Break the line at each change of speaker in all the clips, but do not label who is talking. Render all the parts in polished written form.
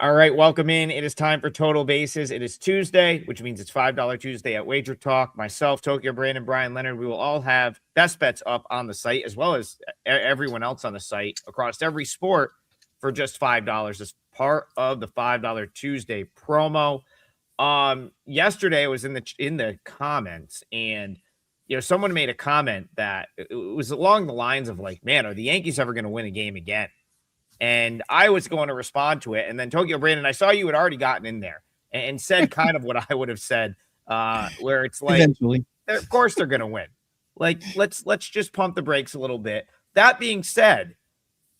All right, welcome in. It is time for Total Bases. It is Tuesday, which means it's $5 Tuesday at WagerTalk. Myself, Tokyo Brandon, Bryan Leonard, we will all have best bets up on the site, as well as everyone else on the site across every sport for just $5 as part of the $5 Tuesday promo. Yesterday I was in the comments, and someone made a comment that it was along the lines of like, man, are the Yankees ever going to win a game again? And I was going to respond to it. And then Tokyo Brandon, I saw you had already gotten in there and said kind of what I would have said, where it's like,
eventually,
of course they're going to win. Like, let's just pump the brakes a little bit. That being said,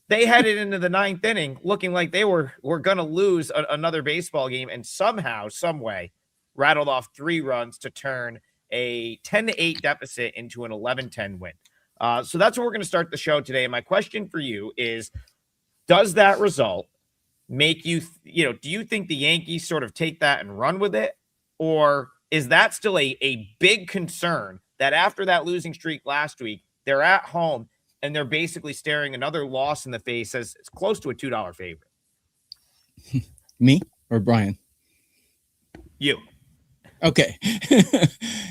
they headed into the ninth inning looking like they were going to lose another baseball game, and somehow, some way, rattled off 3 runs to turn a 10-8 deficit into an 11-10 win. So that's where we're going to start the show today. And my question for you is, does that result make you, do you think the Yankees sort of take that and run with it? Or is that still a big concern that after that losing streak last week, they're at home and they're basically staring another loss in the face as it's close to a $2 favorite?
Me or Brian?
You.
Okay.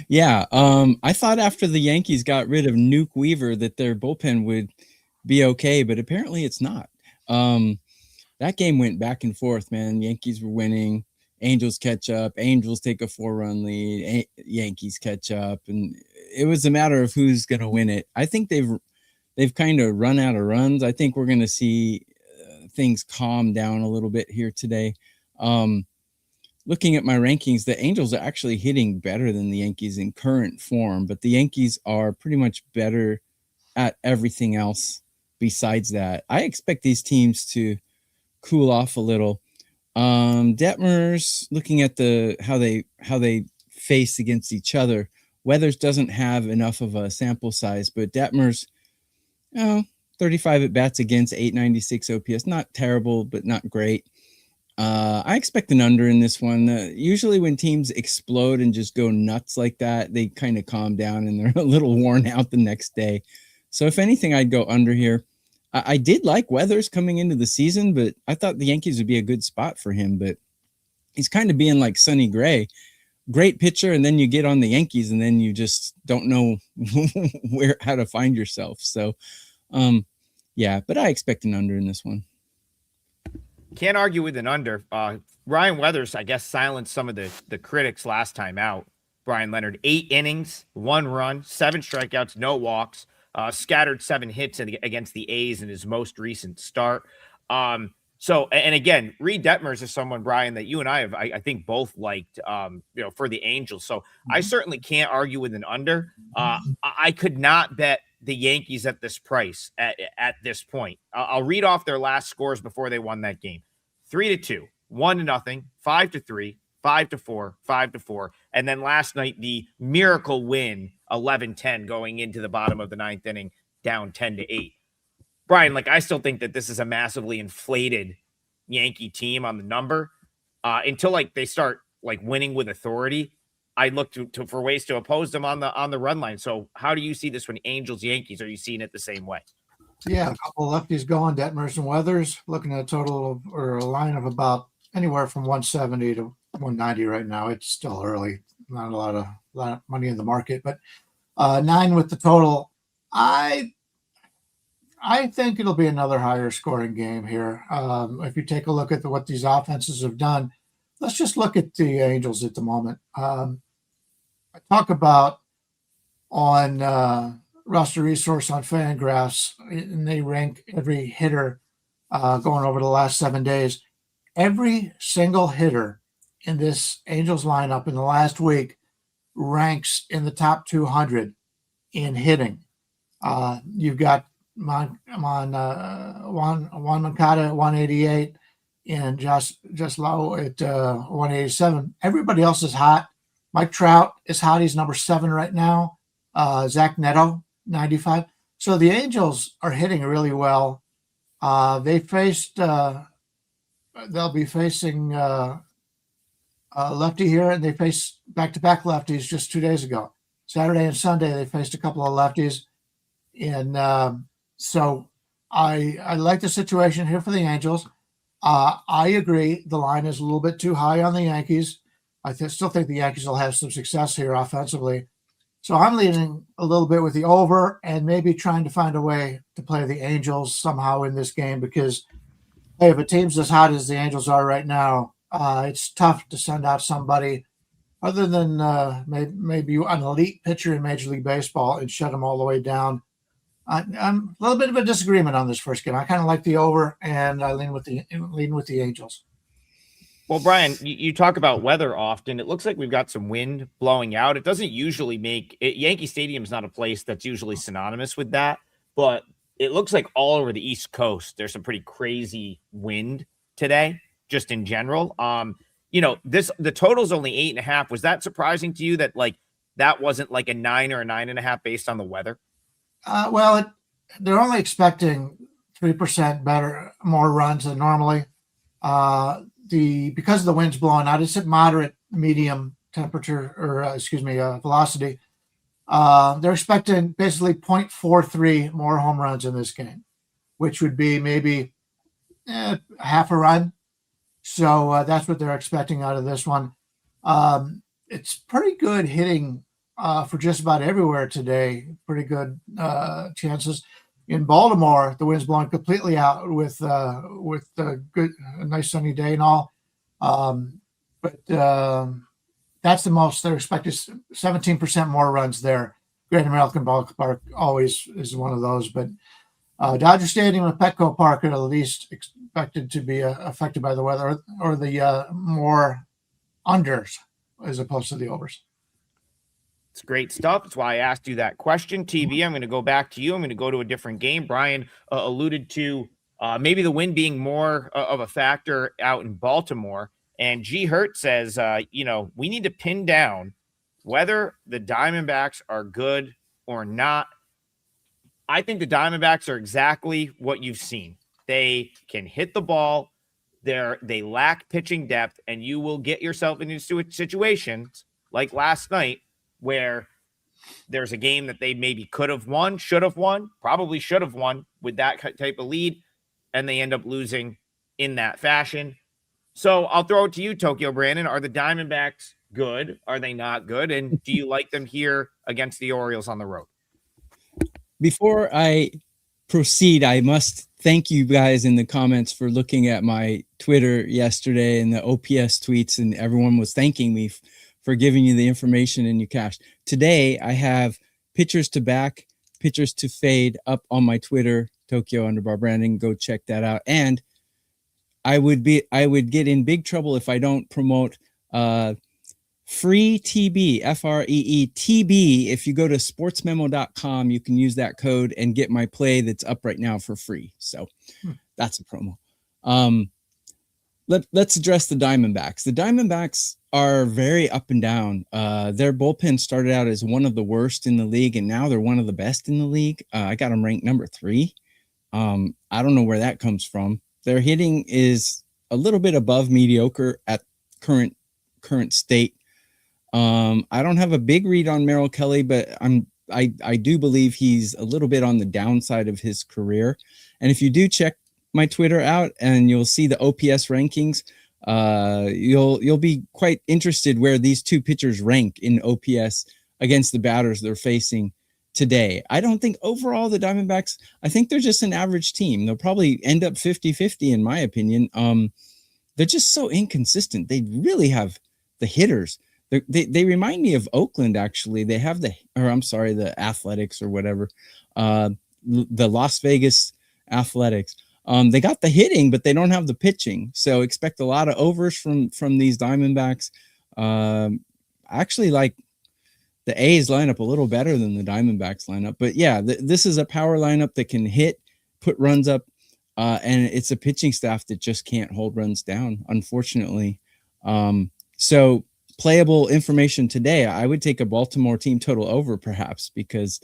Yeah. I thought after the Yankees got rid of Nuke Weaver that their bullpen would be okay, but apparently it's not. That game went back and forth, man. Yankees were winning, Angels catch up, Angels take a 4-run lead, Yankees catch up, and it was a matter of who's going to win it. I think they've kind of run out of runs. I think we're going to see things calm down a little bit here today. Looking at my rankings, the Angels are actually hitting better than the Yankees in current form, but the Yankees are pretty much better at everything else besides that. I expect these teams to cool off a little. Detmers, looking at how they face against each other, Weathers doesn't have enough of a sample size, but Detmers, 35 at bats against 896 OPS, not terrible, but not great. I expect an under in this one. Usually when teams explode and just go nuts like that, they kind of calm down and they're a little worn out the next day. So if anything, I'd go under here. I did like Weathers coming into the season, but I thought the Yankees would be a good spot for him. But he's kind of being like Sonny Gray, great pitcher, and then you get on the Yankees, and then you just don't know how to find yourself. So, yeah, but I expect an under in this one.
Can't argue with an under. Ryan Weathers, I guess, silenced some of the critics last time out. Bryan Leonard, 8 innings, 1 run, 7 strikeouts, no walks. Scattered 7 hits against the A's in his most recent start. So, and again, Reed Detmers is someone, Brian, that you and I have, I think, both liked, for the Angels. So I certainly can't argue with an under. I could not bet the Yankees at this price at this point. I'll read off their last scores before they won that game: 3-2, 1-0, 5-3, 5-4, 5-4, and then last night the miracle win, 11-10, going into the bottom of the 9th inning, down 10-8. Brian, I still think that this is a massively inflated Yankee team on the number. Until they start winning with authority, I look for ways to oppose them on the run line. So how do you see this one, Angels Yankees? Are you seeing it the same way?
Yeah, a couple of lefties going, Detmers and Weathers, looking at a total or a line of about anywhere from 170 to 190 right now. It's still early, not a lot of money in the market, but 9 with the total. I think it'll be another higher scoring game here. If you take a look at what these offenses have done, let's just look at the Angels at the moment. I talk about on Roster Resource on Fangraphs, and they rank every hitter going over the last 7 days. Every single hitter in this Angels lineup in the last week ranks in the top 200 in hitting. You've got Juan Moncada at 188 and just low at 187. Everybody else is hot. Mike Trout is hot. He's number 7 right now. Zach Neto, 95. So the Angels are hitting really well. They'll be facing a lefty here, and they faced back-to-back lefties just 2 days ago. Saturday and Sunday, they faced a couple of lefties. And so I like the situation here for the Angels. I agree. The line is a little bit too high on the Yankees. Still think the Yankees will have some success here offensively. So I'm leaning a little bit with the over and maybe trying to find a way to play the Angels somehow in this game because, hey, if a team's as hot as the Angels are right now, it's tough to send out somebody other than maybe an elite pitcher in Major League Baseball and shut them all the way down. I'm a little bit of a disagreement on this first game. I kind of like the over, and I lean with the Angels.
Well, Brian, you talk about weather often. It looks like we've got some wind blowing out. It doesn't usually make it. Yankee Stadium is not a place that's usually synonymous with that, but it looks like all over the East Coast, there's some pretty crazy wind today, just in general. The total's only 8.5. Was that surprising to you that that wasn't like a 9 or a 9.5 based on the weather?
They're only expecting 3% more runs than normally. Because of the winds blowing out, it's at moderate, medium temperature velocity. They're expecting basically 0.43 more home runs in this game, which would be maybe half a run. So that's what they're expecting out of this one. It's pretty good hitting for just about everywhere today. Pretty good chances. In Baltimore, the wind's blowing completely out with a nice sunny day and all. But that's the most they're expecting. 17% more runs there. Great American Ballpark always is one of those, but Dodger Stadium and Petco Park are at least expected to be affected by the weather, or the more unders as opposed to the overs.
It's great stuff. That's why I asked you that question. TV, I'm going to go back to you. I'm going to go to a different game. Brian alluded to maybe the wind being more of a factor out in Baltimore. And G. Hurt says, we need to pin down whether the Diamondbacks are good or not. I think the Diamondbacks are exactly what you've seen. They can hit the ball. They lack pitching depth, and you will get yourself into situations like last night where there's a game that they maybe could have won, should have won, probably should have won with that type of lead, and they end up losing in that fashion. So I'll throw it to you, Tokyo Brandon. Are the Diamondbacks good? Are they not good? And do you like them here against the Orioles on the road?
Before I proceed, I must thank you guys in the comments for looking at my Twitter yesterday and the OPS tweets, and everyone was thanking me for giving you the information and you cashed. Today, I have pitchers to back, pitchers to fade up on my Twitter, Tokyo_Brandon. Go check that out. And I would get in big trouble if I don't promote free TB, FREE-TB. If you go to sportsmemo.com, you can use that code and get my play that's up right now for free. So that's a promo. Let's address the Diamondbacks. The Diamondbacks are very up and down. Their bullpen started out as one of the worst in the league, and now they're one of the best in the league. I got them ranked number 3. I don't know where that comes from. Their hitting is a little bit above mediocre at current state. I don't have a big read on Merrill Kelly, but I do believe he's a little bit on the downside of his career. And if you do check my Twitter out, and you'll see the OPS rankings, you'll be quite interested where these two pitchers rank in OPS against the batters they're facing today. I don't think overall the Diamondbacks, I think they're just an average team. They'll probably end up 50-50 in my opinion. They're just so inconsistent. They really have the hitters. They remind me of Oakland, actually. They have the Athletics or whatever, the Las Vegas Athletics. They got the hitting, but they don't have the pitching. So expect a lot of overs from these Diamondbacks. Actually, like the A's lineup a little better than the Diamondbacks lineup. But yeah, this is a power lineup that can hit, put runs up, and it's a pitching staff that just can't hold runs down, unfortunately. So playable information today, I would take a Baltimore team total over perhaps, because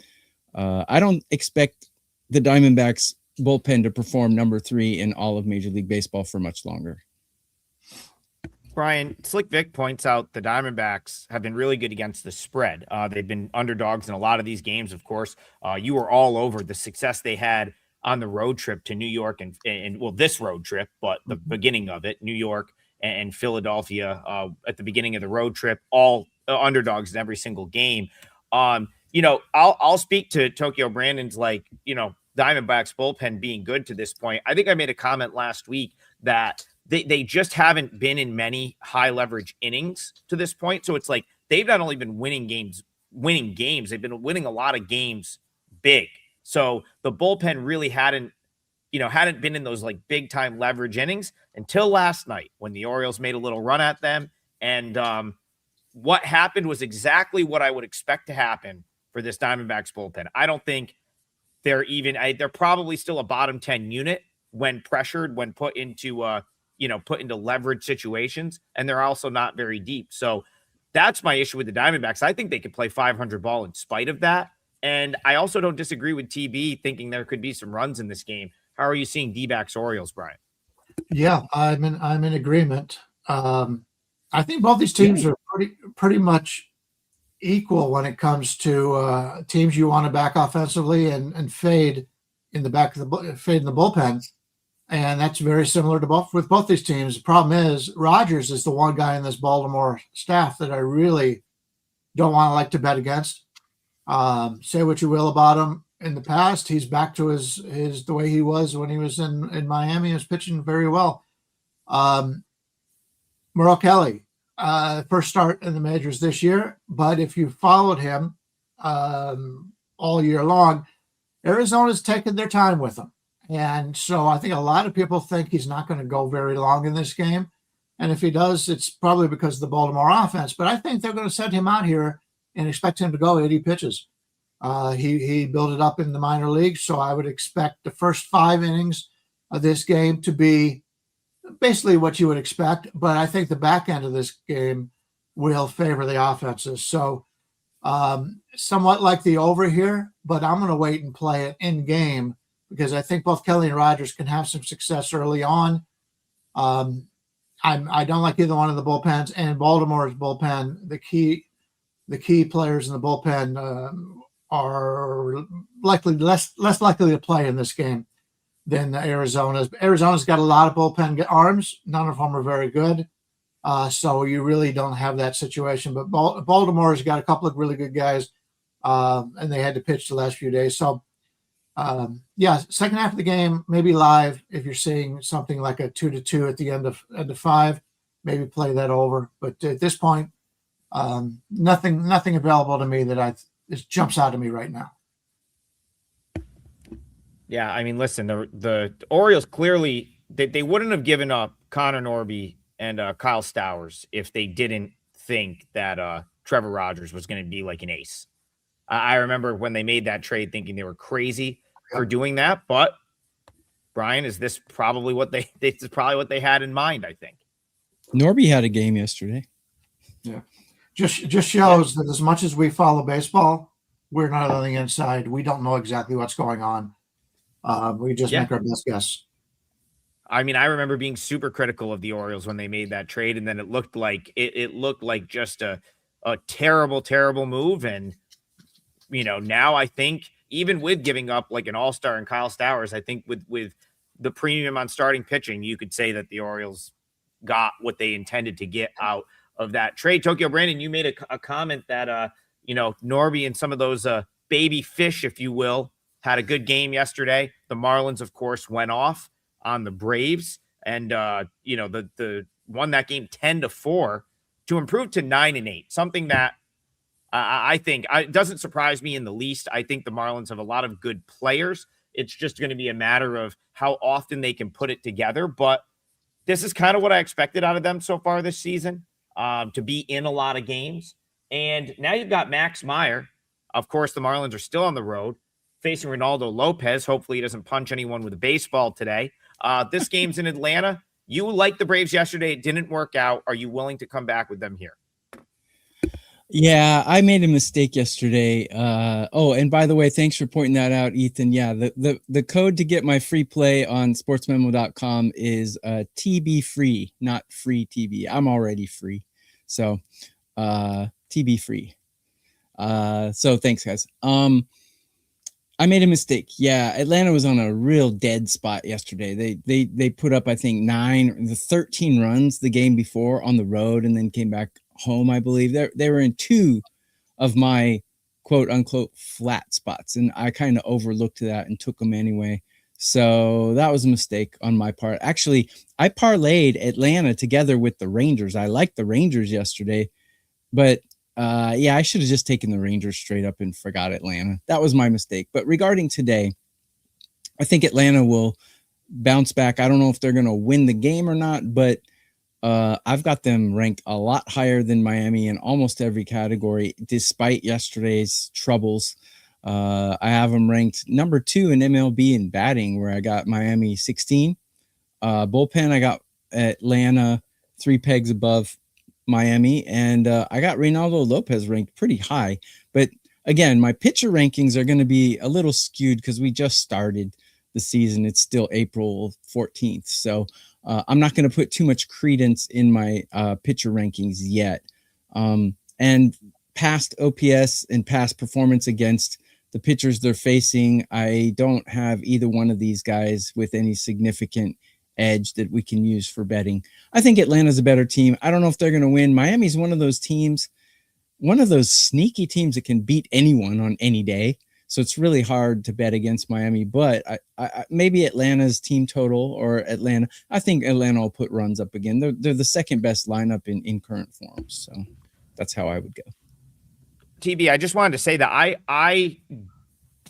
I don't expect the Diamondbacks bullpen to perform number 3 in all of Major League Baseball for much longer.
Brian, Slick Vic points out the Diamondbacks have been really good against the spread. They've been underdogs in a lot of these games, of course. You were all over the success they had on the road trip to New York and well, this road trip, but the beginning of it, New York and Philadelphia at the beginning of the road trip, all underdogs in every single game. I'll speak to Tokyo Brandon's Diamondbacks bullpen being good to this point. I think I made a comment last week that they just haven't been in many high leverage innings to this point. So it's like they've not only been winning games, they've been winning a lot of games big. So the bullpen really hadn't been in those like big time leverage innings until last night when the Orioles made a little run at them. And what happened was exactly what I would expect to happen for this Diamondbacks bullpen. I don't think they're probably still a bottom 10 unit when pressured, when put into leverage situations. And they're also not very deep. So that's my issue with the Diamondbacks. I think they could play 500 ball in spite of that. And I also don't disagree with TB thinking there could be some runs in this game. How are you seeing D-backs Orioles, Brian?
Yeah, I'm in agreement. I think both these teams are pretty much equal when it comes to teams you want to back offensively and fade in the bullpen. And that's very similar to both these teams. The problem is Rogers is the one guy in this Baltimore staff that I really don't want to bet against. Say what you will about him. In the past, he's back to the way he was when he was in Miami. He was pitching very well. Merrill Kelly, first start in the majors this year, but if you followed him all year long, Arizona's taken their time with him. And so I think a lot of people think he's not going to go very long in this game. And if he does, it's probably because of the Baltimore offense. But I think they're going to send him out here and expect him to go 80 pitches. He built it up in the minor leagues, so I would expect the first 5 innings of this game to be basically what you would expect. But I think the back end of this game will favor the offenses. So somewhat like the over here, but I'm going to wait and play it in game because I think both Kelly and Rogers can have some success early on. I don't like either one of the bullpens, and Baltimore's bullpen, the key players in the bullpen are likely less likely to play in this game than Arizona's. Arizona's got a lot of bullpen arms. None of them are very good. So you really don't have that situation. But Baltimore's got a couple of really good guys, and they had to pitch the last few days. So, second half of the game, maybe live. If you're seeing something like a 2-2 at the end of 5, maybe play that over. But at this point, nothing available to me that it jumps out at me right now.
Yeah, I mean, listen, the Orioles clearly they wouldn't have given up Connor Norby and Kyle Stowers if they didn't think that Trevor Rogers was going to be like an ace. I remember when they made that trade thinking they were crazy for doing that. But Brian, is this probably what they had in mind? I think
Norby had a game yesterday.
Yeah. Just shows that as much as we follow baseball, we're not on the inside. We don't know exactly what's going on. We just make our best guess.
I mean, I remember being super critical of the Orioles when they made that trade, and then it looked like just a terrible, terrible move. And now I think even with giving up like an all-star and Kyle Stowers, I think with the premium on starting pitching, you could say that the Orioles got what they intended to get out of that trade. Tokyo Brandon, you made a comment that Norby and some of those baby fish, if you will, had a good game yesterday. The Marlins, of course, went off on the Braves and the won that game 10-4 to improve to 9-8. Something that I think it doesn't surprise me in the least. I think the Marlins have a lot of good players. It's just going to be a matter of how often they can put it together. But this is kind of what I expected out of them so far this season. To be in a lot of games. And now you've got Max Meyer. Of course, the Marlins are still on the road facing Ronaldo Lopez. Hopefully he doesn't punch anyone with a baseball today. This game's in Atlanta. You liked the Braves yesterday. It didn't work out. Are you willing to come back with them here?
Yeah, I made a mistake yesterday. And by the way, thanks for pointing that out, Ethan. Yeah, the code to get my free play on sportsmemo.com is TB free, not free TB. I'm already free. So TB free. So thanks, guys. I made a mistake. Yeah, Atlanta was on a real dead spot yesterday. They put up, I think, 13 runs the game before on the road and then came back home, I believe. They were in two of my quote unquote flat spots, and I kind of overlooked that and took them anyway. So that was a mistake on my part. Actually, I parlayed Atlanta together with the Rangers. I liked the Rangers yesterday, but yeah, I should have just taken the Rangers straight up and forgot Atlanta. That was my mistake. But regarding today, I think Atlanta will bounce back. I don't know if they're going to win the game or not, but I've got them ranked a lot higher than Miami in almost every category, despite yesterday's troubles. I have them ranked number 2 in MLB in batting, where I got Miami 16. Bullpen, I got Atlanta 3 pegs above Miami, and I got Reynaldo Lopez ranked pretty high. But again, my pitcher rankings are going to be a little skewed because we just started the season. It's still April 14th. So I'm not going to put too much credence in my pitcher rankings yet. And past OPS and past performance against the pitchers they're facing, I don't have either one of these guys with any significant edge that we can use for betting. I think Atlanta's a better team. I don't know if they're going to win. Miami's one of those teams, one of those sneaky teams that can beat anyone on any day. So it's really hard to bet against Miami, but I maybe Atlanta's team total or Atlanta. I think Atlanta will put runs up again. They're the second best lineup in current form. So that's how I would go.
TB, I just wanted to say that I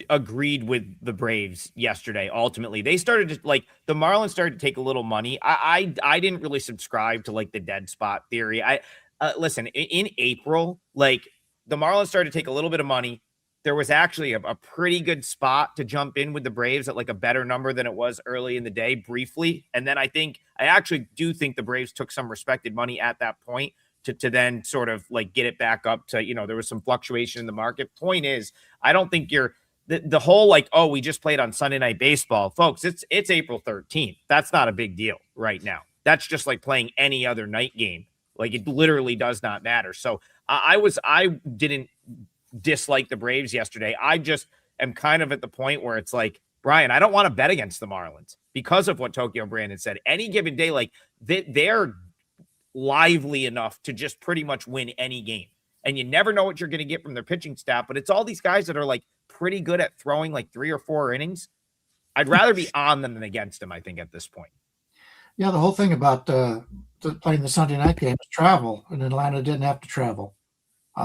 agreed with the Braves yesterday. Ultimately, they started to, like, the Marlins started to take a little money. I didn't really subscribe to like the dead spot theory. Listen, in April, like, the Marlins started to take a little bit of money. There was actually a pretty good spot to jump in with the Braves at like a better number than it was early in the day briefly. And then I actually do think the Braves took some respected money at that point to then sort of like get it back up to, there was some fluctuation in the market. Point is, I don't think the whole like, oh, we just played on Sunday Night Baseball, folks. It's April 13th. That's not a big deal right now. That's just like playing any other night game. Like, it literally does not matter. So I didn't dislike the Braves yesterday. I just am kind of at the point where it's like, Brian, I don't want to bet against the Marlins because of what Tokyo Brandon said. Any given day, like, they're lively enough to just pretty much win any game. And you never know what you're going to get from their pitching staff, but it's all these guys that are like pretty good at throwing like 3 or 4 innings. I'd rather be on them than against them, I think, at this point.
Yeah, the whole thing about playing the Sunday night game is travel, and Atlanta didn't have to travel.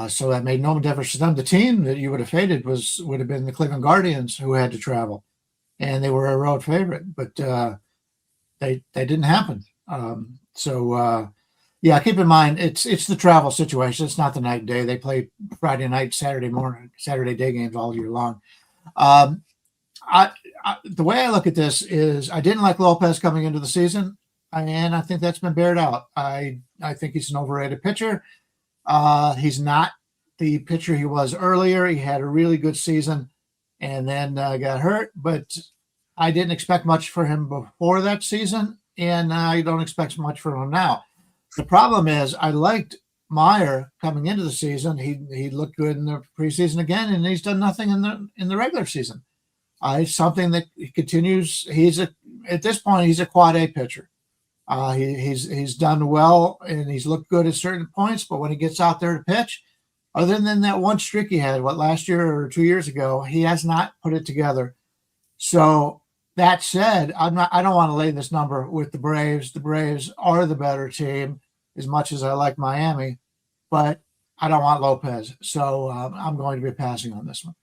So that made no difference to them. The team that you would have faded would have been the Cleveland Guardians, who had to travel, and they were a road favorite, but they didn't happen. Yeah, keep in mind it's the travel situation. It's not the night and day. They play Friday night, Saturday day games all year long. The way I look at this is I didn't like Lopez coming into the season, and I think that's been bared out. I think he's an overrated pitcher. He's not the pitcher he was earlier. He had a really good season and then got hurt, but I didn't expect much for him before that season, and I don't expect much from him now. The problem is I liked Meyer coming into the season. He looked good in the preseason again, and he's done nothing in the regular season. It's something that he continues. At this point, he's a quad A pitcher. He's done well, and he's looked good at certain points, but when he gets out there to pitch, other than that one streak he had, last year or 2 years ago, he has not put it together. So that said, I don't want to lay this number with the Braves. The Braves are the better team, as much as I like Miami, but I don't want Lopez. So I'm going to be passing on this one.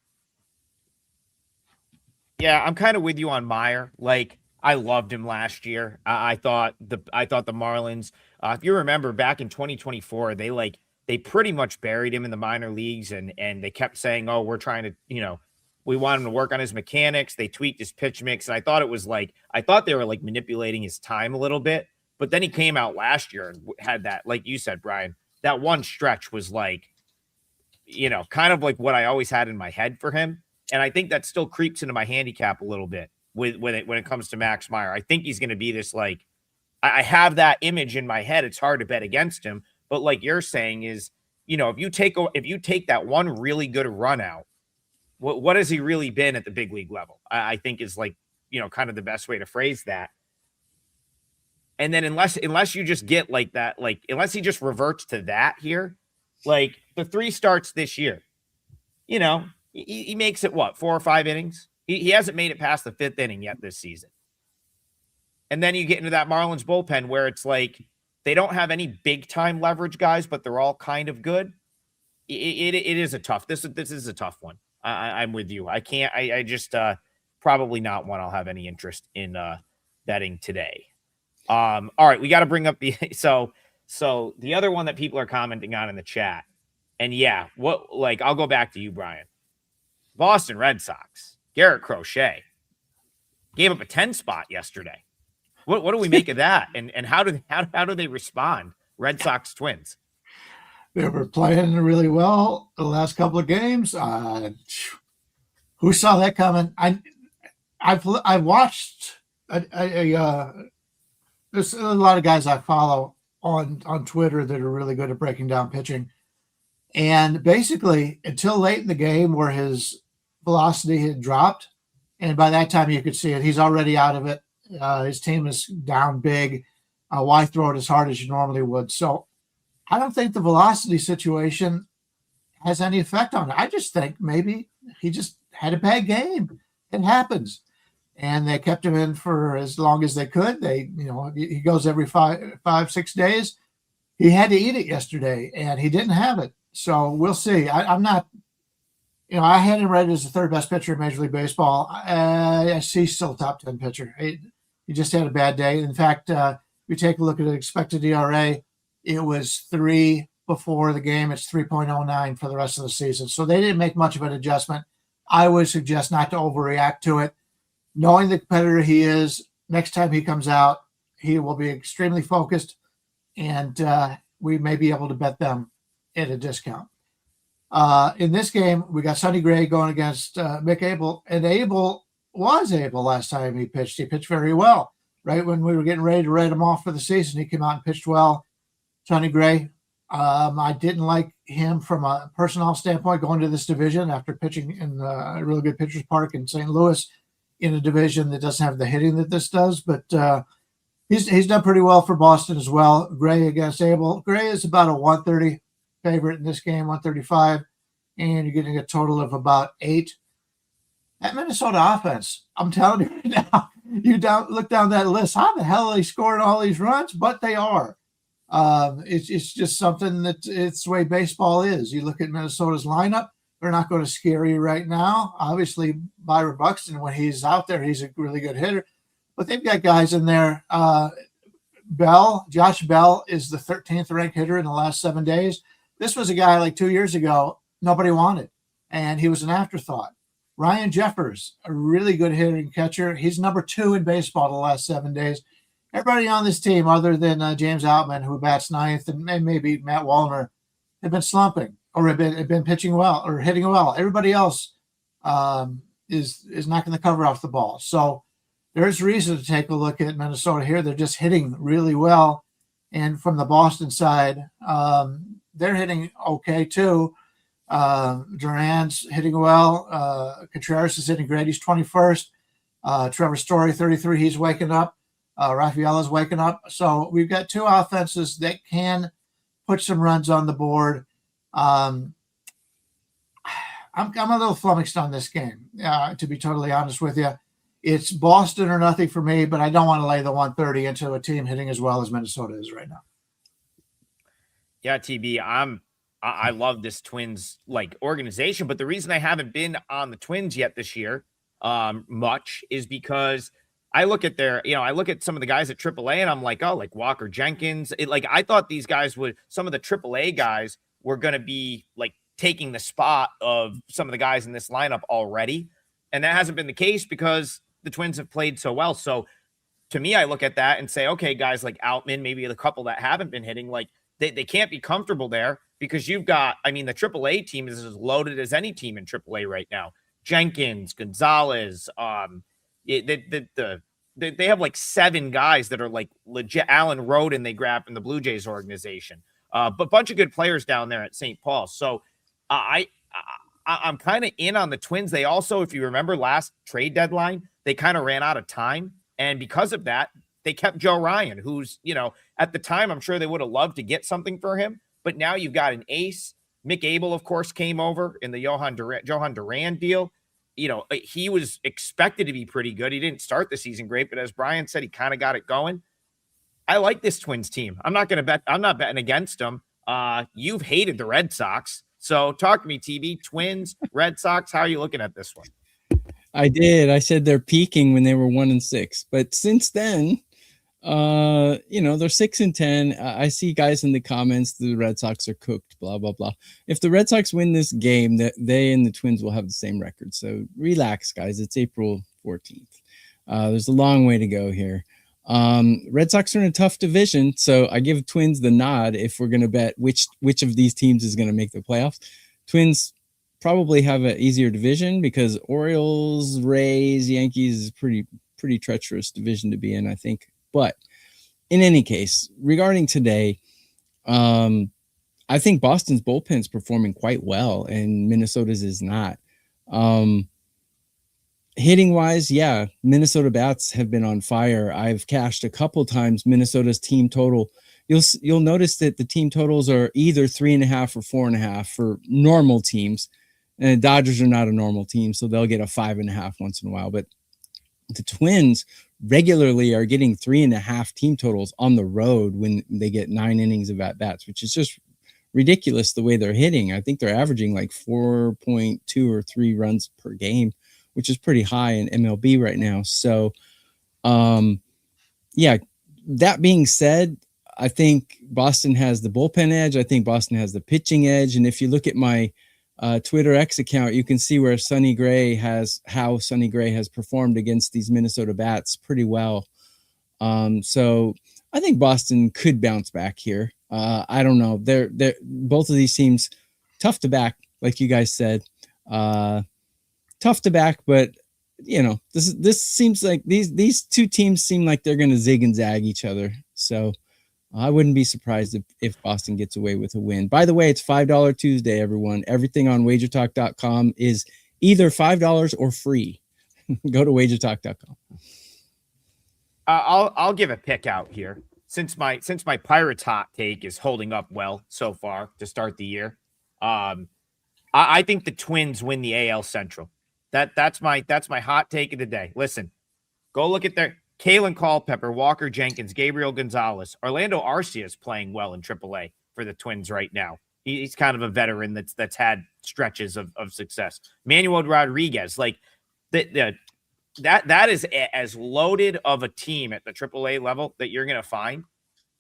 Yeah, I'm kind of with you on Meyer. Like, I loved him last year. I thought the Marlins, if you remember back in 2024, they pretty much buried him in the minor leagues, and they kept saying, oh, we're trying to, we want him to work on his mechanics. They tweaked his pitch mix. And I thought they were like manipulating his time a little bit, but then he came out last year and had that, like you said, Brian, that one stretch was like, kind of like what I always had in my head for him. And I think that still creeps into my handicap a little bit when it comes to Max Meyer. I think he's going to be this, like, I have that image in my head. It's hard to bet against him, but like you're saying is, if you take that one really good run out, What has he really been at the big league level? I think is like, kind of the best way to phrase that. And then unless you just get like that, like unless he just reverts to that here, like the 3 starts this year, he makes it 4 or 5 innings. He hasn't made it past the 5th inning yet this season. And then you get into that Marlins bullpen where it's like they don't have any big time leverage guys, but they're all kind of good. It is a tough. This is a tough one. I'm with you. I can't. I just probably not one I'll have any interest in betting today. All right, we got to bring up the so the other one that people are commenting on in the chat, and yeah, I'll go back to you, Brian. Boston Red Sox, Garrett Crochet gave up a 10 spot yesterday. What do we make of that? And how do they respond? Red Sox Twins.
They were playing really well the last couple of games. Who saw that coming? I've watched there's a lot of guys I follow on Twitter that are really good at breaking down pitching. And basically, until late in the game where his velocity had dropped, and by that time you could see it, he's already out of it. His team is down big. Why throw it as hard as you normally would? So I don't think the velocity situation has any effect on it. I just think maybe he just had a bad game. It happens. And they kept him in for as long as they could. He goes every 5-6 days. He had to eat it yesterday, and he didn't have it. So we'll see. I'm not, I had him rated as the 3rd best pitcher in Major League Baseball. I see still top 10 pitcher. He just had a bad day. In fact, if you take a look at the expected ERA, it was 3 before the game. It's 3.09 for the rest of the season. So they didn't make much of an adjustment. I would suggest not to overreact to it. Knowing the competitor he is, next time he comes out, he will be extremely focused, and we may be able to bet them at a discount. In this game, we got Sonny Gray going against Mick Abel, and Abel was able last time he pitched. He pitched very well. Right when we were getting ready to write him off for the season, he came out and pitched well. Sonny Gray, I didn't like him from a personnel standpoint going to this division after pitching in a really good pitcher's park in St. Louis, in a division that doesn't have the hitting that this does, but he's done pretty well for Boston as well. Gray against Abel. Gray is about a 130 favorite in this game, 135, and you're getting a total of about 8. That Minnesota offense, I'm telling you right now, look down that list. How the hell are they scoring all these runs? But they are. It's just something that it's the way baseball is. You look at Minnesota's lineup. They're not going to scare you right now. Obviously, Byron Buxton, when he's out there, he's a really good hitter. But they've got guys in there. Josh Bell is the 13th ranked hitter in the last 7 days. This was a guy like 2 years ago nobody wanted, and he was an afterthought. Ryan Jeffers, a really good hitting catcher. He's number 2 in baseball the last 7 days. Everybody on this team, other than James Outman, who bats 9th, and maybe Matt Wallner, have been slumping. Or have been pitching well or hitting well. Everybody else is knocking the cover off the ball. So there's reason to take a look at Minnesota here. They're just hitting really well. And from the Boston side, they're hitting okay too. Duran's hitting well. Contreras is hitting great. He's 21st. Trevor Story, 33. He's waking up. Rafaela's waking up. So we've got 2 offenses that can put some runs on the board. I'm a little flummoxed on this game, to be totally honest with you. It's Boston or nothing for me, but I don't want to lay the 130 into a team hitting as well as Minnesota is right now.
Yeah, TB, I love this Twins organization, but the reason I haven't been on the Twins yet this year much is because I look at I look at some of the guys at AAA and I'm like, oh, like Walker Jenkins. I thought these guys some of the AAA guys were going to be taking the spot of some of the guys in this lineup already. And that hasn't been the case because the Twins have played so well. So to me, I look at that and say, okay, guys like Outman, maybe the couple that haven't been hitting, they can't be comfortable there because you've got, the AAA team is as loaded as any team in AAA right now. Jenkins, Gonzalez, they have 7 guys that are legit. Alan Roden they grabbed in the Blue Jays organization. But a bunch of good players down there at St. Paul. So I I'm kind of in on the Twins. They also, if you remember last trade deadline, they kind of ran out of time. And because of that, they kept Joe Ryan, who's, at the time, I'm sure they would have loved to get something for him. But now you've got an ace. Mick Abel, of course, came over in the Johan Duran deal. He was expected to be pretty good. He didn't start the season great, but as Brian said, he kind of got it going. I like this Twins team. I'm not betting against them. You've hated the Red Sox. So talk to me, TB. Twins, Red Sox, how are you looking at this one?
I did. I said they're peaking when they were 1-6, but since then, they're 6-10. I see guys in the comments, the Red Sox are cooked, blah, blah, blah. If the Red Sox win this game, they and the Twins will have the same record. So relax, guys. It's April 14th. There's a long way to go here. Red Sox are in a tough division, so I give Twins the nod if we're going to bet which of these teams is going to make the playoffs. Twins probably have an easier division because Orioles, Rays, Yankees is pretty treacherous division to be in, I think. But in any case, regarding today, I think Boston's bullpen's performing quite well and Minnesota's is not. Hitting wise, yeah, Minnesota bats have been on fire. I've cashed a couple times Minnesota's team total. You'll notice that the team totals are either 3.5 or 4.5 for normal teams. And the Dodgers are not a normal team, so they'll get a 5.5 once in a while. But the Twins regularly are getting 3.5 team totals on the road when they get 9 innings of at-bats, which is just ridiculous the way they're hitting. I think they're averaging like 4.2 or 3 runs per game, which is pretty high in MLB right now. So, yeah, that being said, I think Boston has the bullpen edge. I think Boston has the pitching edge. And if you look at my Twitter X account, you can see where how Sonny Gray has performed against these Minnesota bats pretty well. So I think Boston could bounce back here. I don't know. They're both of these teams tough to back, like you guys said. Tough to back, but this seems like these two teams seem like they're going to zig and zag each other. So I wouldn't be surprised if Boston gets away with a win. By the way, it's $5 Tuesday, everyone. Everything on WagerTalk.com is either $5 or free. Go to WagerTalk.com.
I'll give a pick out here since my Pirates hot take is holding up well so far to start the year. I think the Twins win the AL Central. That's my hot take of the day. Listen, go look at their Kalen Culpepper, Walker Jenkins, Gabriel Gonzalez. Orlando Arcia is playing well in AAA for the Twins right now. He's kind of a veteran that's had stretches of success. Manuel Rodriguez, like that is as loaded of a team at the AAA level that you're going to find.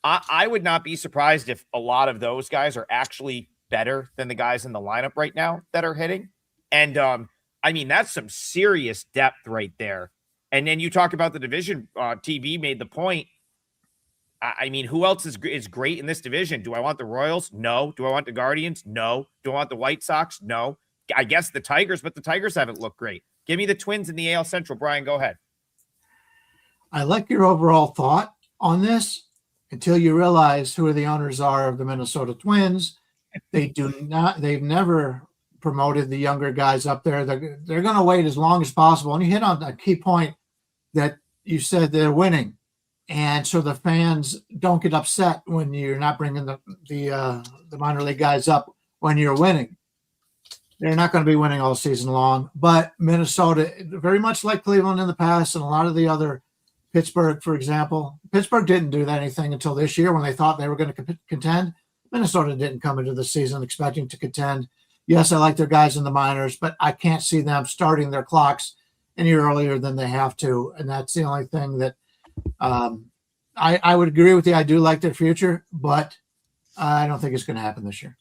I would not be surprised if a lot of those guys are actually better than the guys in the lineup right now that are hitting. And that's some serious depth right there. And then you talk about the division. TV made the point. Who else is great in this division? Do I want the Royals? No. Do I want the Guardians? No. Do I want the White Sox? No. I guess the Tigers, but the Tigers haven't looked great. Give me the Twins in the AL Central. Brian, go ahead.
I like your overall thought on this until you realize who the owners are of the Minnesota Twins. They've never promoted the younger guys up there. They're going to wait as long as possible. And you hit on a key point that you said they're winning. And so the fans don't get upset when you're not bringing the minor league guys up when you're winning. They're not going to be winning all season long. But Minnesota, very much like Cleveland in the past and a lot of the other, Pittsburgh, for example. Pittsburgh didn't do anything until this year when they thought they were going to contend. Minnesota didn't come into the season expecting to contend. Yes, I like their guys in the minors, but I can't see them starting their clocks any earlier than they have to. And that's the only thing that I would agree with you. I do like their future, but I don't think it's going to happen this year.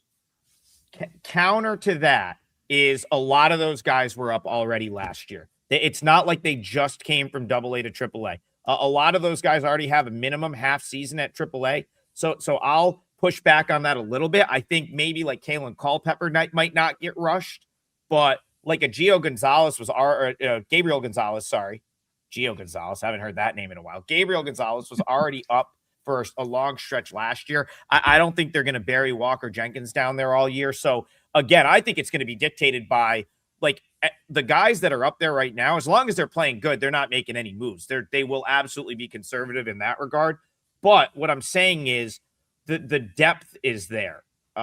Counter to that is a lot of those guys were up already last year. It's not like they just came from AA to AAA. A lot of those guys already have a minimum half season at AAA. So I'll push back on that a little bit. I think maybe like Kalen Culpepper might not get rushed, but like a Gabriel Gonzalez, Gio Gonzalez, I haven't heard that name in a while. Gabriel Gonzalez was already up for a long stretch last year. I don't think they're going to bury Walker Jenkins down there all year. So again, I think it's going to be dictated by like the guys that are up there right now. As long as they're playing good, they're not making any moves. They will absolutely be conservative in that regard. But what I'm saying is the depth is there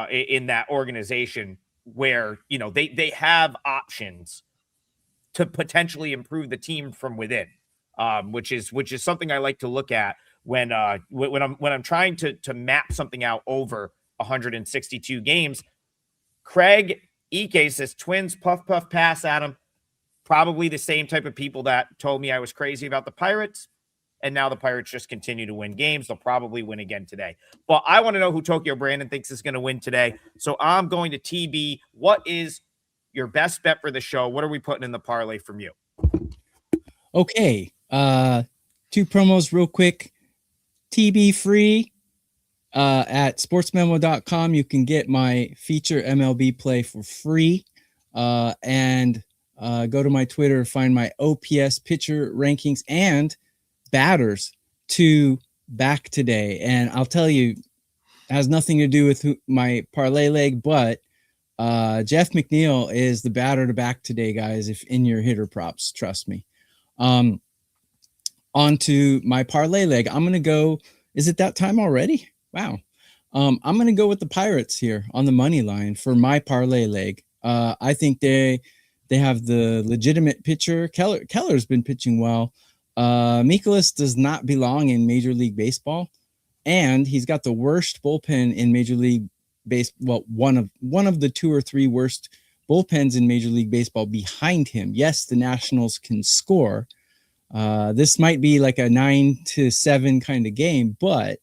in that organization where, you know, they have options to potentially improve the team from within, which is something I like to look at when I'm trying to map something out over 162 games. Craig EK says Twins puff pass, Adam. Probably the same type of people that told me I was crazy about the Pirates. And now the Pirates just continue to win games. They'll probably win again today. But I want to know who Tokyo Brandon thinks is going to win today. So I'm going to TB. What is your best bet for the show? What are we putting in the parlay from you?
Okay. 2 promos real quick. TB free at sportsmemo.com. You can get my feature MLB play for free. And go to my Twitter, find my OPS pitcher rankings and batters to back today. And I'll tell you, it has nothing to do with my parlay leg, but Jeff McNeil is the batter to back today, guys, if in your hitter props, trust me. On to my parlay leg. I'm going to go, is it that time already? Wow. I'm going to go with the Pirates here on the money line for my parlay leg. I think they have the legitimate pitcher. Keller's been pitching well. Mikolas does not belong in Major League Baseball, and he's got the worst bullpen in Major League Baseball. Well, one of the 2 or 3 worst bullpens in Major League Baseball behind him. Yes, the Nationals can score. This might be like a 9-7 kind of game, but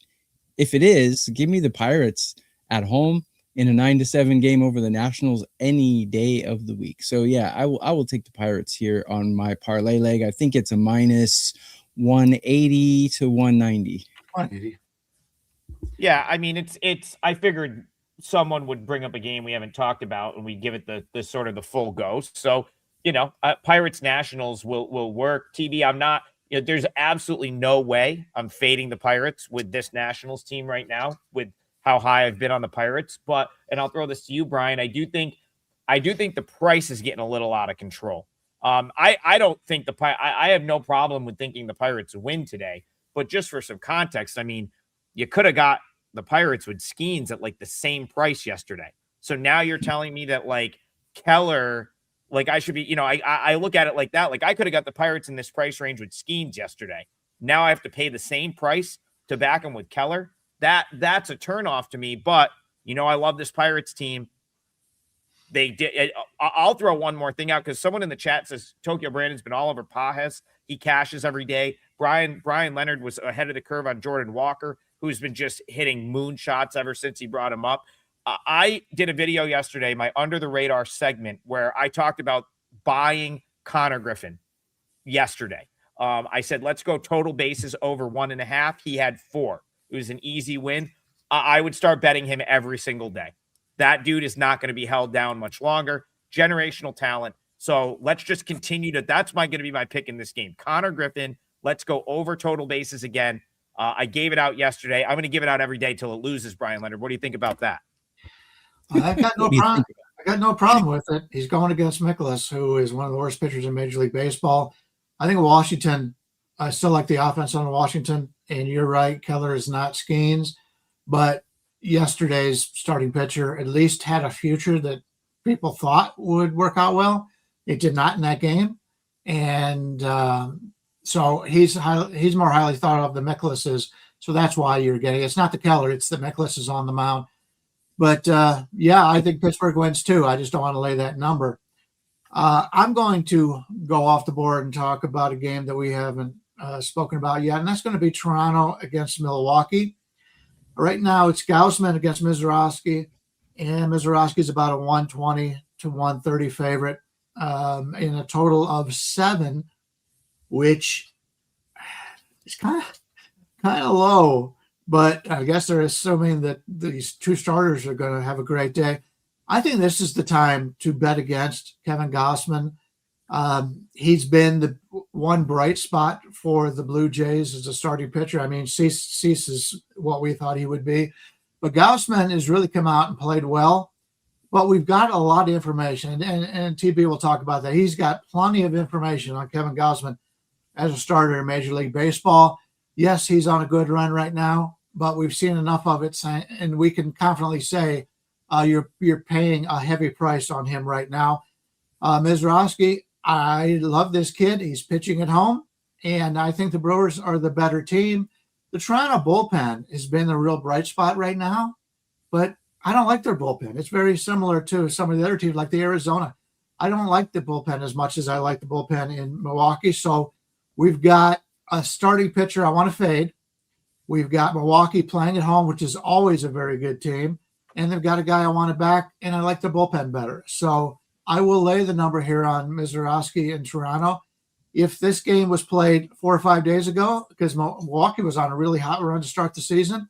if it is, give me the Pirates at home in a 9-7 game over the Nationals any day of the week. So yeah, I will take the Pirates here on my parlay leg. I think it's a minus 180 to 190.
180.
Yeah, I mean it's I figured someone would bring up a game we haven't talked about and we give it the sort of the full go. So, you know, Pirates Nationals will work. TB, I'm not, you know, there's absolutely no way I'm fading the Pirates with this Nationals team right now with how high I've been on the Pirates. But, and I'll throw this to you, Brian, I do think the price is getting a little out of control. I don't think I have no problem with thinking the Pirates win today, but just for some context, I mean, you could have got the Pirates with Skeens at like the same price yesterday. So now you're telling me that like Keller, like I should be, you know, I look at it like that. Like I could have got the Pirates in this price range with Skeens yesterday. Now I have to pay the same price to back them with Keller. That's a turnoff to me, but you know, I love this Pirates team. They did. I'll throw one more thing out because someone in the chat says Tokyo Brandon's been all over Pajes. He cashes every day. Bryan Leonard was ahead of the curve on Jordan Walker, who's been just hitting moonshots ever since he brought him up. I did a video yesterday, my under the radar segment, where I talked about buying Connor Griffin yesterday. I said, let's go total bases over 1.5. He had 4. It was an easy win. I would start betting him every single day. That dude is not going to be held down much longer. Generational talent. So let's just continue to, that's going to be my pick in this game. Connor Griffin, let's go over total bases again. I gave it out yesterday. I'm going to give it out every day till it loses, Bryan Leonard. What do you think about that?
I got no problem with it. He's going against Mikolas, who is one of the worst pitchers in Major League Baseball. I think Washington, I still like the offense on Washington. And you're right, Keller is not Skeens, but yesterday's starting pitcher at least had a future that people thought would work out well. It did not in that game. And so he's more highly thought of than Mikolas is. So that's why you're getting, it's not the Keller, it's the Mikolas is on the mound. But yeah, I think Pittsburgh wins too. I just don't want to lay that number. I'm going to go off the board and talk about a game that we haven't spoken about yet, and that's going to be Toronto against Milwaukee. Right now, it's Gausman against Mizorowski, and Mizorowski is about a 120 to 130 favorite in a total of 7, which is kind of low. But I guess they're assuming that these 2 starters are going to have a great day. I think this is the time to bet against Kevin Gausman. He's been the one bright spot for the Blue Jays as a starting pitcher. I mean, Cease what we thought he would be. But Gaussman has really come out and played well. But we've got a lot of information, and TB will talk about that. He's got plenty of information on Kevin Gaussman as a starter in Major League Baseball. Yes, he's on a good run right now, but we've seen enough of it, and we can confidently say you're paying a heavy price on him right now. Mizrahi, I love this kid. He's pitching at home, and I think the Brewers are the better team. The Toronto bullpen has been the real bright spot right now, but I don't like their bullpen. It's very similar to some of the other teams, like the Arizona. I don't like the bullpen as much as I like the bullpen in Milwaukee. So we've got a starting pitcher I want to fade. We've got Milwaukee playing at home, which is always a very good team. And they've got a guy I want to back, and I like the bullpen better. So I will lay the number here on Mizrahi in Toronto. If this game was played 4 or 5 days ago, because Milwaukee was on a really hot run to start the season,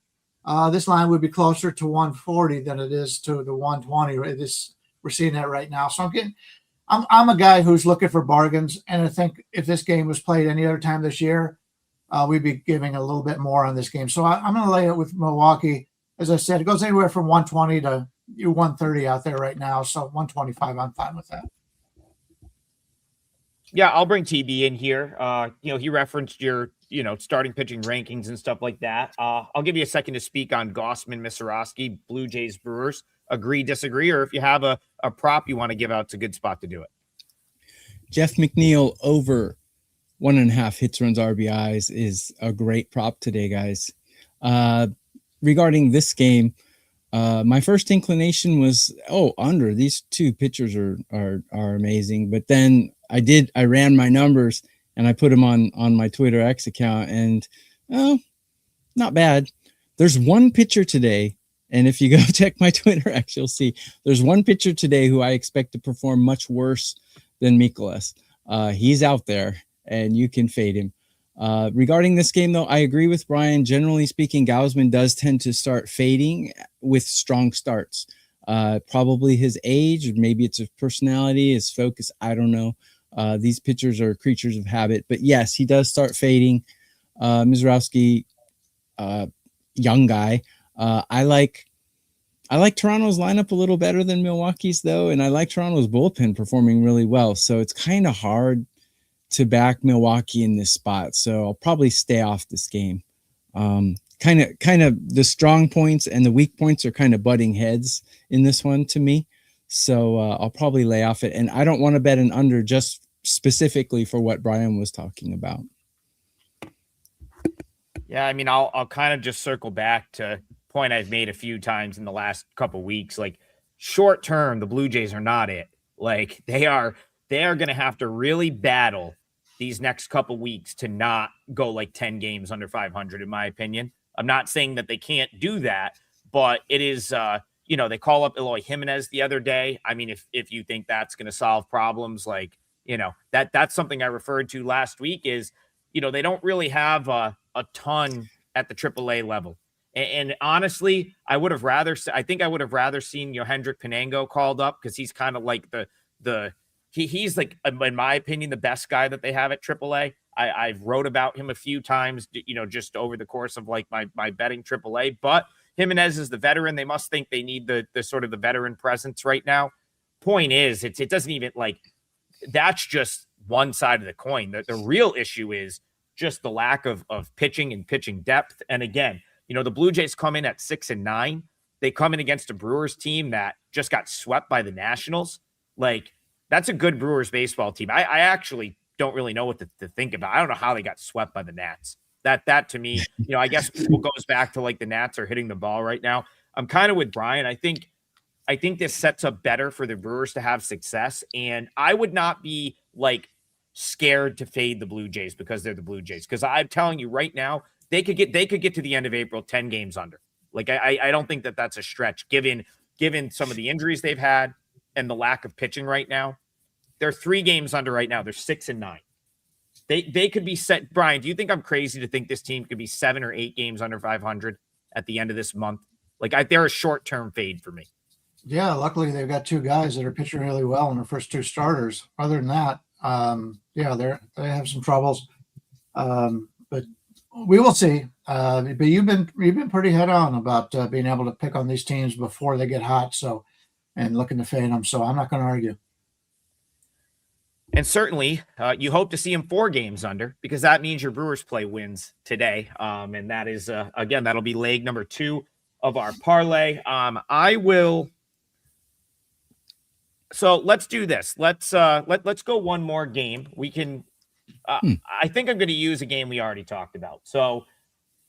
this line would be closer to 140 than it is to the 120. We're seeing that right now. So I'm a guy who's looking for bargains, and I think if this game was played any other time this year, we'd be giving a little bit more on this game. So I'm going to lay it with Milwaukee. As I said, it goes anywhere from 120 to 130 out there right now. So 125, I'm fine with that.
Yeah, I'll bring TB in here. He referenced your, starting pitching rankings and stuff like that. I'll give you a second to speak on Gaussman, Mizrahi, Blue Jays, Brewers. Agree, disagree, or if you have a prop you want to give out, it's a good spot to do it.
Jeff McNeil over 1.5 hits, runs, RBIs is a great prop today, guys. Regarding this game, my first inclination was, under. These two pitchers are amazing. But then I ran my numbers and I put them on my Twitter X account, and not bad. There's one pitcher today, and if you go check my Twitter X, you'll see there's one pitcher today who I expect to perform much worse than Mikolas. He's out there, and you can fade him. Regarding this game, though, I agree with Brian. Generally speaking, Gaussman does tend to start fading with strong starts. Probably his age, maybe it's his personality, his focus. I don't know. These pitchers are creatures of habit, but yes, he does start fading. Mizrahi, young guy. I like Toronto's lineup a little better than Milwaukee's, though, and I like Toronto's bullpen performing really well. So it's kind of hard to back Milwaukee in this spot. So I'll probably stay off this game. Kind of the strong points and the weak points are kind of butting heads in this one to me. So I'll probably lay off it. And I don't want to bet an under just specifically for what Brian was talking about.
Yeah, I mean, I'll kind of just circle back to a point I've made a few times in the last couple of weeks. Like, short term, the Blue Jays are not it. Like, they are going to have to really battle these next couple weeks to not go like 10 games under 500, in my opinion. I'm not saying that they can't do that, but it is, they call up Eloy Jimenez the other day. I mean, if you think that's going to solve problems, like, that's something I referred to last week is, they don't really have a ton at the AAA level. And honestly, I would have rather seen Hendrik Pinango called up, because he's kind of like he's like, in my opinion, the best guy that they have at AAA. I've wrote about him a few times, just over the course of like my betting AAA. But Jimenez is the veteran. They must think they need the sort of the veteran presence right now. Point is, it doesn't even like, that's just one side of the coin. The real issue is just the lack of pitching and pitching depth. And again, the Blue Jays come in at 6-9. They come in against a Brewers team that just got swept by the Nationals. Like, that's a good Brewers baseball team. I actually don't really know what to think about. I don't know how they got swept by the Nats. That to me, I guess people goes back to like the Nats are hitting the ball right now. I'm kind of with Brian. I think this sets up better for the Brewers to have success. And I would not be like scared to fade the Blue Jays because they're the Blue Jays. Because I'm telling you right now, they could get to the end of April 10 games under. Like, I don't think that's a stretch given some of the injuries they've had and the lack of pitching right now. They're 3 games under right now. They're 6-9. They could be set. Brian, do you think I'm crazy to think this team could be 7 or 8 games under 500 at the end of this month? Like, they're a short-term fade for me.
Yeah, luckily they've got 2 guys that are pitching really well in their first 2 starters. Other than that, they have some troubles. But we will see. But you've been pretty head on about being able to pick on these teams before they get hot. So, and looking to fade them. So I'm not going to argue.
And certainly, you hope to see him 4 games under, because that means your Brewers play wins today. And that is, again, that'll be leg number 2 of our parlay. I will. So let's do this. Let's go one more game. We can. I think I'm going to use a game we already talked about. So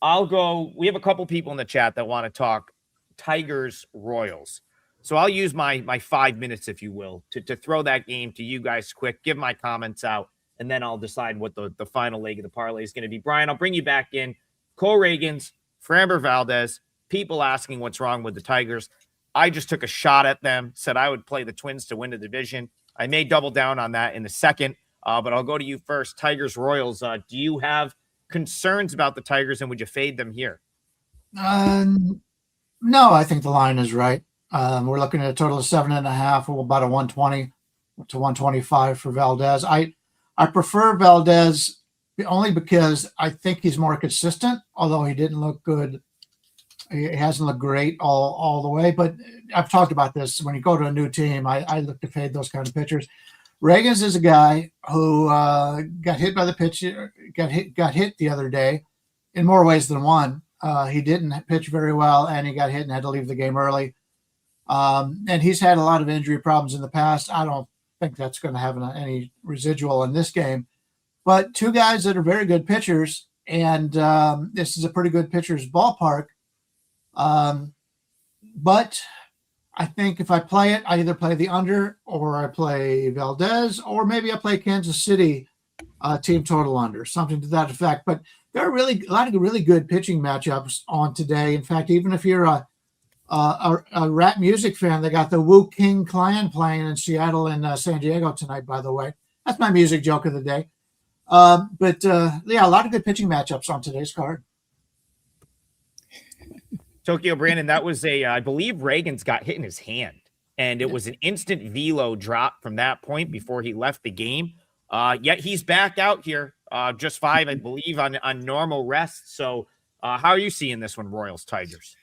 I'll go. We have a couple people in the chat that want to talk Tigers Royals. So I'll use my 5 minutes, if you will, to throw that game to you guys quick, give my comments out, and then I'll decide what the final leg of the parlay is going to be. Brian, I'll bring you back in. Cole Reagans, Framber Valdez, people asking what's wrong with the Tigers. I just took a shot at them, said I would play the Twins to win the division. I may double down on that in a second, but I'll go to you first. Tigers Royals, do you have concerns about the Tigers, and would you fade them here?
No, I think the line is right. We're looking at a total of 7.5, or about a 120 to 125 for Valdez. I prefer Valdez only because I think he's more consistent, although he didn't look good. He hasn't looked great all the way, but I've talked about this. When you go to a new team, I look to fade those kind of pitchers. Reagans is a guy who got hit by the pitch, got hit the other day in more ways than one. He didn't pitch very well, and he got hit and had to leave the game early. And he's had a lot of injury problems in the past. I don't think that's going to have any residual in this game. But 2 guys that are very good pitchers, and this is a pretty good pitcher's ballpark. But I think if I play it, I either play the under, or I play Valdez, or maybe I play Kansas City team total under, something to that effect. But there are really a lot of really good pitching matchups on today. In fact, even if you're a rap music fan, they got the Wu King Clan playing in Seattle and San Diego tonight, by the way. That's my music joke of the day. But a lot of good pitching matchups on today's card.
Tokyo Brandon, that was I believe Reagans got hit in his hand, and it was an instant velo drop from that point before he left the game. Yet he's back out here, just 5, I believe, on normal rest. So how are you seeing this one, Royals Tigers?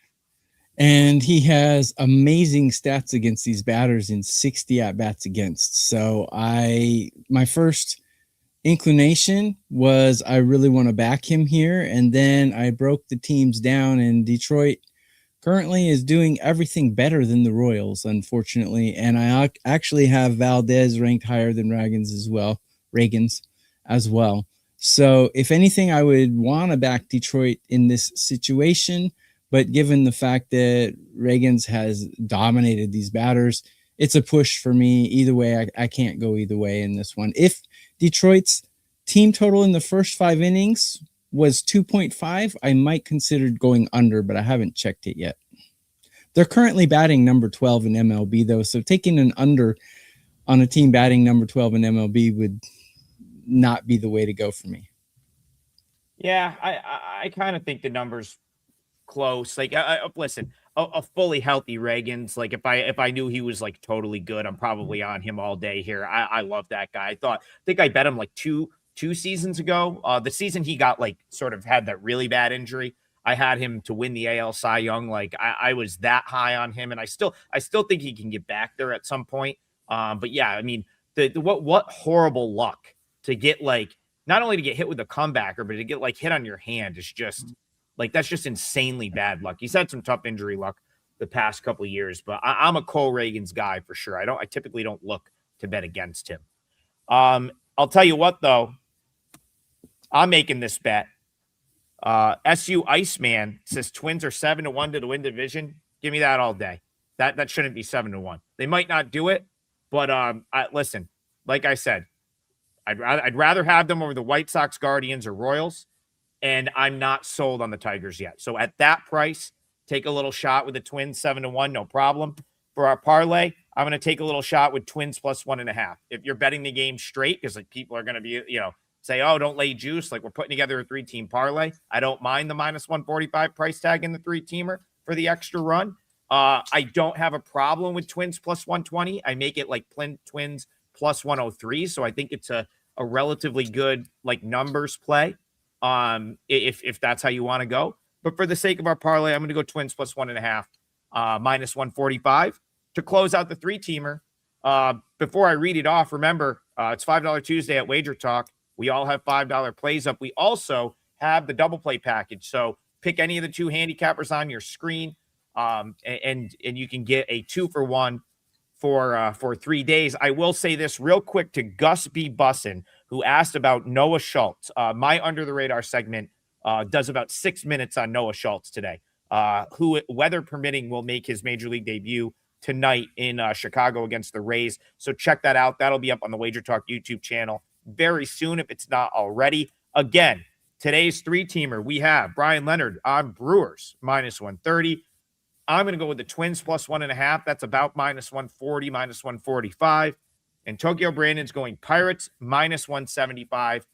And he has amazing stats against these batters in 60 at-bats against. So my first inclination was I really want to back him here. And then I broke the teams down, and Detroit currently is doing everything better than the Royals, unfortunately. And I actually have Valdez ranked higher than Reagans as well. So if anything, I would want to back Detroit in this situation. But given the fact that Reagans has dominated these batters, it's a push for me. Either way, I can't go either way in this one. If Detroit's team total in the first 5 innings was 2.5, I might consider going under, but I haven't checked it yet. They're currently batting number 12 in MLB, though, so taking an under on a team batting number 12 in MLB would not be the way to go for me.
Yeah, I kind of think the number's close. Like, listen, a fully healthy Reagans, like if I knew he was like totally good, I'm probably on him all day here. I love that guy. I think I bet him like two seasons ago. The season he got like sort of had that really bad injury, I had him to win the AL Cy Young. Like I was that high on him, and I still think he can get back there at some point. But yeah, I mean, what horrible luck to get, like, not only to get hit with a comebacker, but to get like hit on your hand is just like, that's just insanely bad luck. He's had some tough injury luck the past couple of years, but I'm a Cole Reagans guy for sure. I typically don't look to bet against him. I'll tell you what though, I'm making this bet. SU Iceman says Twins are 7-1 to win division. Give me that all day. That shouldn't be 7-1. They might not do it, but listen, like I said, I'd rather have them over the White Sox, Guardians, or Royals, and I'm not sold on the Tigers yet. So at that price, take a little shot with the Twins 7-1, no problem. For our parlay, I'm going to take a little shot with Twins plus 1.5. If you're betting the game straight, because like people are going to be, say, oh, don't lay juice. Like, we're putting together a 3-team parlay. I don't mind the minus 145 price tag in the 3-teamer for the extra run. I don't have a problem with Twins plus 120. I make it like Twins plus 103. So I think it's a relatively good like numbers play. if that's how you want to go. But for the sake of our parlay, I'm going to go Twins plus 1.5, minus 145 to close out the 3-teamer. Before I read it off, remember, it's $5 Tuesday at WagerTalk. We all have $5 plays up. We also have the double play package. So pick any of the 2 handicappers on your screen, and you can get a 2-for-1 for 3 days. I will say this real quick to Gus B. Bussin, who asked about Noah Schultz. My Under the Radar segment does about 6 minutes on Noah Schultz today, who, weather permitting, will make his major league debut tonight in Chicago against the Rays. So check that out. That'll be up on the Wager Talk YouTube channel very soon if it's not already. Again, today's 3-teamer, we have Bryan Leonard on Brewers, minus 130. I'm going to go with the Twins plus 1.5. That's about minus 140, minus 145. And Tokyo Brandon's going Pirates minus 175.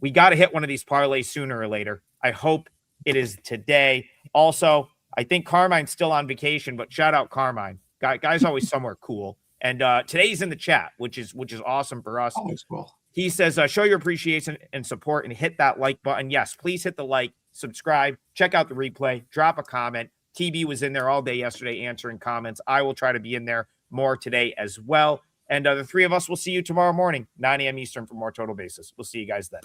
We got to hit one of these parlays sooner or later. I hope it is today. Also, I think Carmine's still on vacation, but shout out Carmine. Guy's always somewhere cool. And today's in the chat, which is awesome for us.
Always cool.
He says, show your appreciation and support and hit that like button. Yes, please hit the like, subscribe, check out the replay, drop a comment. TB was in there all day yesterday answering comments. I will try to be in there more today as well. And the 3 of us will see you tomorrow morning, 9 a.m. Eastern for more Total Basis. We'll see you guys then.